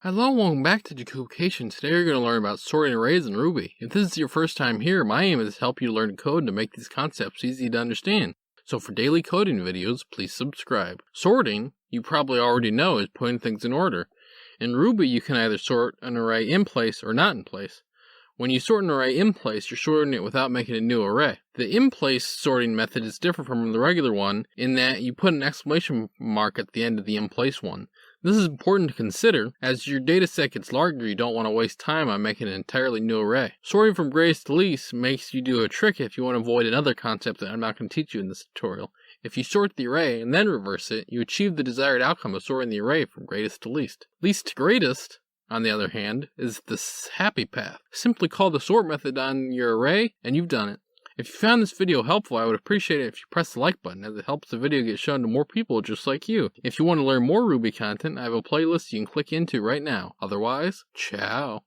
Hello and welcome back to Decodification. Today we're going to learn about sorting arrays in Ruby. If this is your first time here, my aim is to help you learn to code and to make these concepts easy to understand. So for daily coding videos, please subscribe. Sorting, you probably already know, is putting things in order. In Ruby, you can either sort an array in place or not in place. When you sort an array in place, you're sorting it without making a new array. The in-place sorting method is different from the regular one in that you put an exclamation mark at the end of the in-place one. This is important to consider. As your dataset gets larger, you don't want to waste time on making an entirely new array. Sorting from greatest to least makes you do a trick if you want to avoid another concept that I'm not going to teach you in this tutorial. If you sort the array and then reverse it, you achieve the desired outcome of sorting the array from greatest to least. Least to greatest, on the other hand, is the happy path. Simply call the sort method on your array, and you've done it. If you found this video helpful, I would appreciate it if you press the like button, as it helps the video get shown to more people just like you. If you want to learn more Ruby content, I have a playlist you can click into right now. Otherwise, ciao.